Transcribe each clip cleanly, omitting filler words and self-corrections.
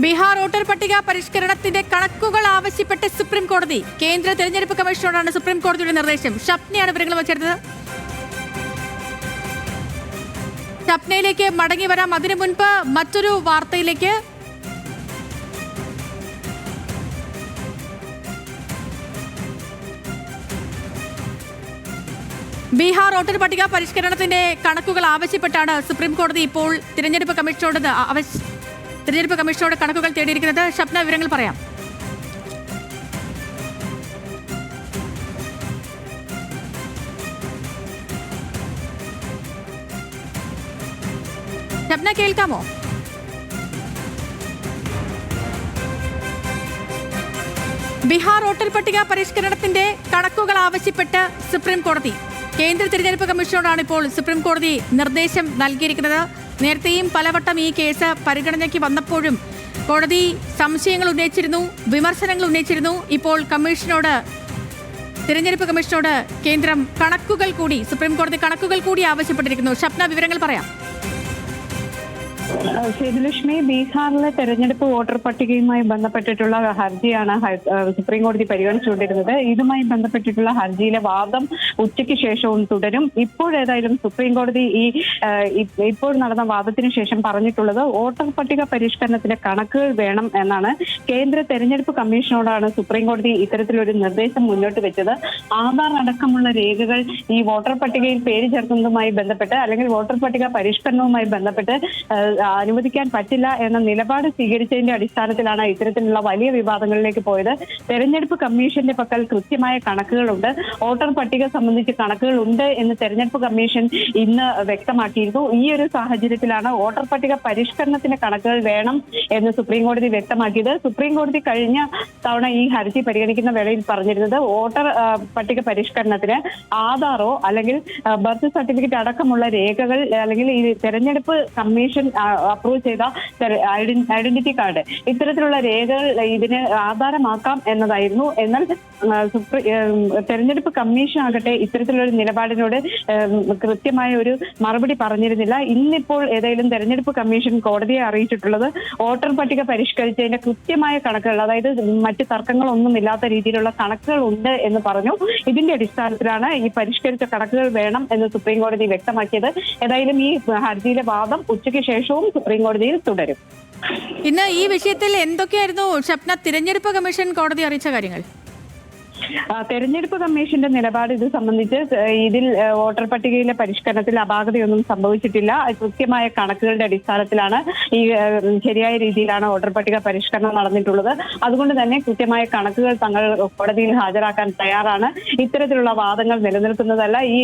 Bihar voter പട്ടിക പരിഷ്കരണത്തിന്റെ കണക്കുകൾ ആവശ്യപ്പെട്ട് സുപ്രീം കോടതി. കേന്ദ്ര തെരഞ്ഞെടുപ്പ് കമ്മീഷനോടാണ് സുപ്രീം കോടതിയുടെ നിർദ്ദേശം. ഷപ്നയാണ് വിവരങ്ങൾ വച്ചെടുത്തത്. ഷപ്നയിലേക്ക് മടങ്ങി വരാം. അതിനു മുൻപ് മറ്റൊരു വാർത്തയിലേക്ക്. ബീഹാർ വോട്ടർ പട്ടിക പരിഷ്കരണത്തിന്റെ കണക്കുകൾ ആവശ്യപ്പെട്ടാണ് സുപ്രീം കോടതി ഇപ്പോൾ തെരഞ്ഞെടുപ്പ് കമ്മീഷനോട് കണക്കുകൾ തേടിയിരിക്കുന്നത്. ഷപ്ന, വിവരങ്ങൾ പറയാം. ഷപ്ന, കേൾക്കാമോ? ബീഹാർ വോട്ടർ പട്ടിക പരിഷ്കരണത്തിന്റെ കണക്കുകൾ ആവശ്യപ്പെട്ട് സുപ്രീം കോടതി. കേന്ദ്ര തിരഞ്ഞെടുപ്പ് കമ്മീഷനോടാണ് ഇപ്പോൾ സുപ്രീം കോടതി നിർദ്ദേശം നൽകിയിരിക്കുന്നത്. നേരത്തെയും പലവട്ടം ഈ കേസ് പരിഗണനയ്ക്ക് വന്നപ്പോഴും കോടതി സംശയങ്ങൾ ഉന്നയിച്ചിരുന്നു, വിമർശനങ്ങൾ ഉന്നയിച്ചിരുന്നു. ഇപ്പോൾ തിരഞ്ഞെടുപ്പ് കമ്മീഷനോട് കേന്ദ്രം സുപ്രീം കോടതി കണക്കുകൾ കൂടി ആവശ്യപ്പെട്ടിരിക്കുന്നു. ഷപ്ന, വിവരങ്ങൾ പറയാം. സേതുലക്ഷ്മി, ബീഹാറിലെ തെരഞ്ഞെടുപ്പ് വോട്ടർ പട്ടികയുമായി ബന്ധപ്പെട്ടിട്ടുള്ള ഹർജിയാണ് സുപ്രീം കോടതി പരിഗണിച്ചുകൊണ്ടിരുന്നത്. ഇതുമായി ബന്ധപ്പെട്ടിട്ടുള്ള ഹർജിയിലെ വാദം ഉച്ചയ്ക്ക് ശേഷവും തുടരും. ഇപ്പോഴേതായാലും സുപ്രീം കോടതി ഇപ്പോൾ നടന്ന വാദത്തിന് ശേഷം പറഞ്ഞിട്ടുള്ളത് വോട്ടർ പട്ടിക പരിഷ്കരണത്തിന്റെ കണക്കുകൾ വേണം എന്നാണ്. കേന്ദ്ര തെരഞ്ഞെടുപ്പ് കമ്മീഷനോടാണ് സുപ്രീം കോടതി ഇത്തരത്തിലൊരു നിർദ്ദേശം മുന്നോട്ട് വെച്ചത്. ആധാർ അടക്കമുള്ള രേഖകൾ ഈ വോട്ടർ പട്ടികയിൽ പേര് ചേർക്കുന്നതുമായി ബന്ധപ്പെട്ട് അല്ലെങ്കിൽ വോട്ടർ പട്ടിക പരിഷ്കരണവുമായി ബന്ധപ്പെട്ട് അനുവദിക്കാൻ പറ്റില്ല എന്ന നിലപാട് സ്വീകരിച്ചതിന്റെ അടിസ്ഥാനത്തിലാണ് ഇത്തരത്തിലുള്ള വലിയ വിവാദങ്ങളിലേക്ക് പോയത്. തെരഞ്ഞെടുപ്പ് കമ്മീഷന്റെ പക്കൽ കൃത്യമായ കണക്കുകളുണ്ട്. വോട്ടർ പട്ടിക സംബന്ധിച്ച് കണക്കുകളുണ്ട് എന്ന് തെരഞ്ഞെടുപ്പ് കമ്മീഷൻ ഇന്ന് വ്യക്തമാക്കിയിരുന്നു. ഈ ഒരു സാഹചര്യത്തിലാണ് വോട്ടർ പട്ടിക പരിഷ്കരണത്തിന്റെ കണക്കുകൾ വേണം എന്ന് സുപ്രീം കോടതി വ്യക്തമാക്കിയത്. സുപ്രീം കോടതി കഴിഞ്ഞ തവണ ഈ ഹർജി പരിഗണിക്കുന്ന വേളയിൽ പറഞ്ഞിരുന്നത് വോട്ടർ പട്ടിക പരിഷ്കരണത്തിന് ആധാറോ അല്ലെങ്കിൽ ബർത്ത് സർട്ടിഫിക്കറ്റ് അടക്കമുള്ള രേഖകൾ അല്ലെങ്കിൽ ഈ തെരഞ്ഞെടുപ്പ് കമ്മീഷൻ അപ്രൂവ് ചെയ്ത ഐഡന്റിറ്റി കാർഡ്, ഇത്തരത്തിലുള്ള രേഖകൾ ഇതിന് ആധാരമാക്കാം എന്നതായിരുന്നു. എന്നാൽ തെരഞ്ഞെടുപ്പ് കമ്മീഷൻ ആകട്ടെ ഇത്തരത്തിലൊരു നിലപാടിനോട് കൃത്യമായ ഒരു മറുപടി പറഞ്ഞിരുന്നില്ല. ഇന്നിപ്പോൾ ഏതായാലും തെരഞ്ഞെടുപ്പ് കമ്മീഷൻ കോടതിയെ അറിയിച്ചിട്ടുള്ളത് വോട്ടർ പട്ടിക പരിഷ്കരിച്ചതിന്റെ കൃത്യമായ കണക്കുകൾ, അതായത് മറ്റ് തർക്കങ്ങളൊന്നും ഇല്ലാത്ത രീതിയിലുള്ള കണക്കുകൾ ഉണ്ട് എന്ന് പറഞ്ഞു. ഇതിന്റെ അടിസ്ഥാനത്തിലാണ് ഈ പരിഷ്കരിച്ച കണക്കുകൾ വേണം എന്ന് സുപ്രീം കോടതി വ്യക്തമാക്കിയത്. ഏതായാലും ഈ ഹർജിയിലെ വാദം ഉച്ചയ്ക്ക് ശേഷവും സുപ്രീം കോടതിയിൽ തുടരും. ഇന്ന് ഈ വിഷയത്തിൽ എന്തൊക്കെയായിരുന്നു ഷപ്ന തിരഞ്ഞെടുപ്പ് കമ്മീഷൻ കോടതി അറിയിച്ച കാര്യങ്ങൾ? തെരഞ്ഞെടുപ്പ് കമ്മീഷന്റെ നിലപാട് ഇത് സംബന്ധിച്ച് ഇതിൽ വോട്ടർ പട്ടികയിലെ പരിഷ്കരണത്തിൽ അപാകതയൊന്നും സംഭവിച്ചിട്ടില്ല. കൃത്യമായ കണക്കുകളുടെ അടിസ്ഥാനത്തിലാണ് ശരിയായ രീതിയിലാണ് വോട്ടർ പട്ടിക പരിഷ്കരണം നടന്നിട്ടുള്ളത്. അതുകൊണ്ട് തന്നെ കൃത്യമായ കണക്കുകൾ തങ്ങൾ കോടതിയിൽ ഹാജരാക്കാൻ തയ്യാറാണ്. ഇത്തരത്തിലുള്ള വാദങ്ങൾ നിലനിൽക്കുന്നതല്ല. ഈ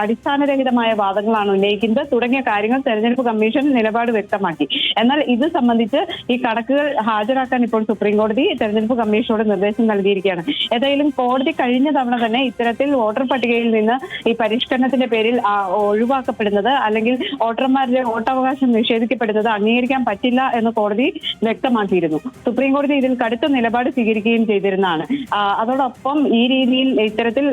അടിസ്ഥാനരഹിതമായ വാദങ്ങളാണ് ഉന്നയിക്കുന്നത് തുടങ്ങിയ കാര്യങ്ങൾ തെരഞ്ഞെടുപ്പ് കമ്മീഷൻ നിലപാട് വ്യക്തമാക്കി. എന്നാൽ ഇത് സംബന്ധിച്ച് ഈ കണക്കുകൾ ഹാജരാക്കാൻ ഇപ്പോൾ സുപ്രീം കോടതി തെരഞ്ഞെടുപ്പ് കമ്മീഷനോട് നിർദ്ദേശം നൽകിയിരിക്കുകയാണ്. ഏതായാലും കോടതി കഴിഞ്ഞ തവണ തന്നെ ഇത്തരത്തിൽ വോട്ടർ പട്ടികയിൽ നിന്ന് ഈ പരിഷ്കരണത്തിന്റെ പേരിൽ ഒഴിവാക്കപ്പെടുന്നത് അല്ലെങ്കിൽ വോട്ടർമാരുടെ വോട്ടവകാശം നിഷേധിക്കപ്പെടുന്നത് അംഗീകരിക്കാൻ പറ്റില്ല എന്ന് കോടതി വ്യക്തമാക്കിയിരുന്നു. സുപ്രീം കോടതി ഇതിൽ കടുത്ത നിലപാട് സ്വീകരിക്കുകയും ചെയ്തിരുന്നതാണ്. അതോടൊപ്പം ഈ രീതിയിൽ ഇത്തരത്തിൽ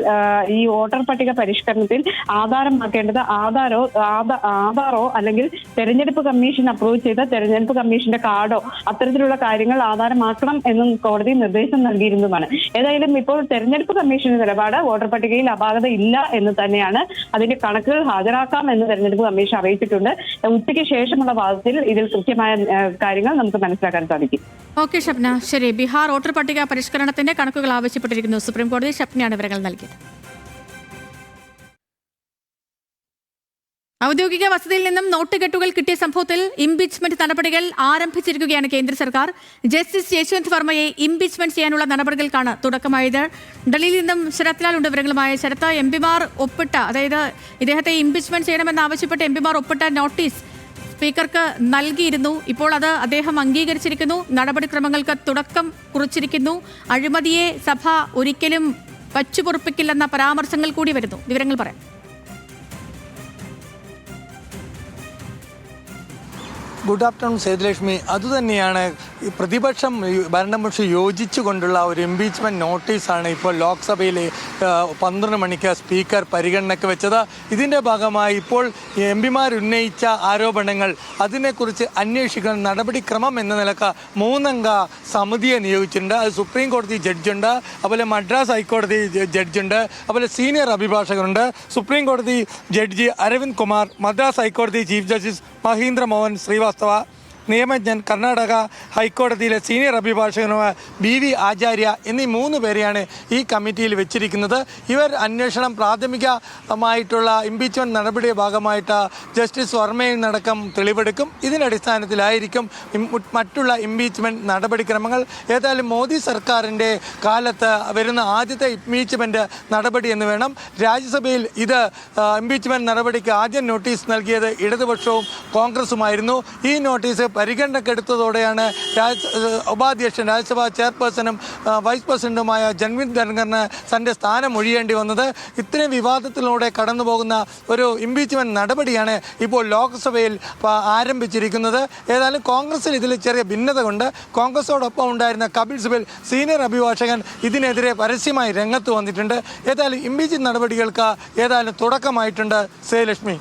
ഈ വോട്ടർ പട്ടിക പരിഷ്കരണത്തിൽ ആധാരമാക്കേണ്ടത് ആധാറോ അല്ലെങ്കിൽ തെരഞ്ഞെടുപ്പ് കമ്മീഷൻ അപ്രൂവ് ചെയ്ത തെരഞ്ഞെടുപ്പ് കമ്മീഷന്റെ കാർഡോ അത്തരത്തിലുള്ള കാര്യങ്ങൾ ആധാരമാക്കണം എന്നും കോടതി നിർദ്ദേശം നൽകിയിരുന്നതാണ്. ഏതായാലും ഇപ്പോൾ തെരഞ്ഞെടുപ്പ് കമ്മീഷന്റെ നിലപാട് വോട്ടർ പട്ടികയിൽ അപാകത ഇല്ല എന്ന് തന്നെയാണ്. അതിന്റെ കണക്കുകൾ ഹാജരാക്കാം എന്ന് തെരഞ്ഞെടുപ്പ് കമ്മീഷൻ അറിയിച്ചിട്ടുണ്ട്. ഉച്ചയ്ക്ക് ശേഷമുള്ള വാദത്തിൽ ഇതിൽ കൃത്യമായ കാര്യങ്ങൾ നമുക്ക് മനസ്സിലാക്കാൻ സാധിക്കും. ഓക്കെ ഷപ്ന, ശരി. ബീഹാർ വോട്ടർ പട്ടിക പരിഷ്കരണത്തിന്റെ കണക്കുകൾ ആവശ്യപ്പെട്ടിരിക്കുന്നു സുപ്രീം കോടതി. ഷപ്നയാണ് വിവരങ്ങൾ നൽകിയത്. ഔദ്യോഗിക വസതിയിൽ നിന്നും നോട്ടുകെട്ടുകൾ കിട്ടിയ സംഭവത്തിൽ ഇംപീച്ച്മെന്റ് നടപടികൾ ആരംഭിച്ചിരിക്കുകയാണ് കേന്ദ്ര സർക്കാർ. ജസ്റ്റിസ് യശ്വന്ത് വർമ്മയെ ഇംപീച്ച്മെന്റ് ചെയ്യാനുള്ള നടപടികൾക്കാണ് തുടക്കമായത്. ഡൽഹിയിൽ നിന്നും ശരത് ലാൽ ഉണ്ട് വിവരങ്ങളുമായി. ശരത്ത്, എംപിമാർ ഒപ്പിട്ട, അതായത് ഇദ്ദേഹത്തെ ഇംപീച്ച്മെന്റ് ചെയ്യണമെന്നാവശ്യപ്പെട്ട് എംപിമാർ ഒപ്പിട്ട നോട്ടീസ് സ്പീക്കർക്ക് നൽകിയിരുന്നു. ഇപ്പോൾ അത് അദ്ദേഹം അംഗീകരിച്ചിരിക്കുന്നു. നടപടിക്രമങ്ങൾക്ക് തുടക്കം കുറിച്ചിരിക്കുന്നു. അഴിമതിയെ സഭ ഒരിക്കലും വച്ചുപൊറുപ്പിക്കില്ലെന്ന പരാമർശങ്ങൾ കൂടി വരുന്നു. വിവരങ്ങൾ പറയാം. Good afternoon Sethulakshmi. അതുതന്നെയാണ് ഈ പ്രതിപക്ഷം ഭരണപക്ഷം യോജിച്ചുകൊണ്ടുള്ള ഒരു ഇംപീച്ച്മെൻറ്റ് നോട്ടീസാണ് ഇപ്പോൾ ലോക്സഭയിൽ 12 മണിക്ക് സ്പീക്കർ പരിഗണനയ്ക്ക് വെച്ചത്. ഇതിൻ്റെ ഭാഗമായി ഇപ്പോൾ എം പിമാർ ഉന്നയിച്ച ആരോപണങ്ങൾ അതിനെക്കുറിച്ച് അന്വേഷിക്കാൻ നടപടിക്രമം എന്ന നിലക്ക് 3 അംഗ സമിതിയെ നിയോഗിച്ചിട്ടുണ്ട്. അത് സുപ്രീം കോടതി ജഡ്ജുണ്ട്, അതുപോലെ മദ്രാസ് ഹൈക്കോടതി ജഡ്ജുണ്ട്, അതുപോലെ സീനിയർ അഭിഭാഷകരുണ്ട്. സുപ്രീം കോടതി ജഡ്ജി അരവിന്ദ് കുമാർ, മദ്രാസ് ഹൈക്കോടതി ചീഫ് ജസ്റ്റിസ് മഹീന്ദ്ര മോഹൻ ശ്രീവാസ്തവ, നിയമജ്ഞൻ കർണാടക ഹൈക്കോടതിയിലെ സീനിയർ അഭിഭാഷകനുമായ BV ആചാര്യ എന്നീ 3 പേരെയാണ് ഈ കമ്മിറ്റിയിൽ വെച്ചിരിക്കുന്നത്. ഇവർ അന്വേഷണം പ്രാഥമികമായിട്ടുള്ള ഇംപീച്ച്മെൻറ്റ് നടപടിയുടെ ഭാഗമായിട്ട് ജസ്റ്റിസ് വർമ്മയിൽനടക്കം തെളിവെടുക്കും. ഇതിനടിസ്ഥാനത്തിലായിരിക്കും മറ്റുള്ള ഇംപീച്ച്മെൻറ്റ് നടപടിക്രമങ്ങൾ. ഏതായാലും മോദി സർക്കാരിൻ്റെ കാലത്ത് വരുന്ന ആദ്യത്തെ ഇംപീച്ച്മെൻറ്റ് നടപടി എന്ന് വേണം. രാജ്യസഭയിൽ ഇത് ഇംപീച്ച്മെൻറ്റ് നടപടിക്ക് ആദ്യം നോട്ടീസ് നൽകിയത് ഇടതുപക്ഷവും കോൺഗ്രസുമായിരുന്നു. ഈ നോട്ടീസ് പരിഗണനക്കെടുത്തതോടെയാണ് ഉപാധ്യക്ഷൻ രാജ്യസഭാ ചെയർപേഴ്സണും വൈസ് പ്രസിഡന്റുമായ ജൻവിൻ ധൻഖറിന് തൻ്റെ സ്ഥാനം ഒഴിയേണ്ടി വന്നത്. ഇത്രയും വിവാദത്തിലൂടെ കടന്നു പോകുന്ന ഒരു ഇംപീച്ച്മെൻറ്റ് നടപടിയാണ് ഇപ്പോൾ ലോക്സഭയിൽ ആരംഭിച്ചിരിക്കുന്നത്. ഏതായാലും കോൺഗ്രസിൽ ഇതിൽ ചെറിയ ഭിന്നത കൊണ്ട് കോൺഗ്രസോടൊപ്പം ഉണ്ടായിരുന്ന കപിൽ സിബൽ സീനിയർ അഭിഭാഷകൻ ഇതിനെതിരെ പരസ്യമായി രംഗത്ത് വന്നിട്ടുണ്ട്. ഏതായാലും ഇംപീച്ച്മെൻറ്റ് നടപടികൾക്ക് ഏതായാലും തുടക്കമായിട്ടുണ്ട്. സേലക്ഷ്മി.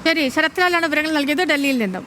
ശരി, ശരത്ലാലാണ് വിവരങ്ങൾ നൽകിയത് ഡൽഹിയിൽ നിന്നും.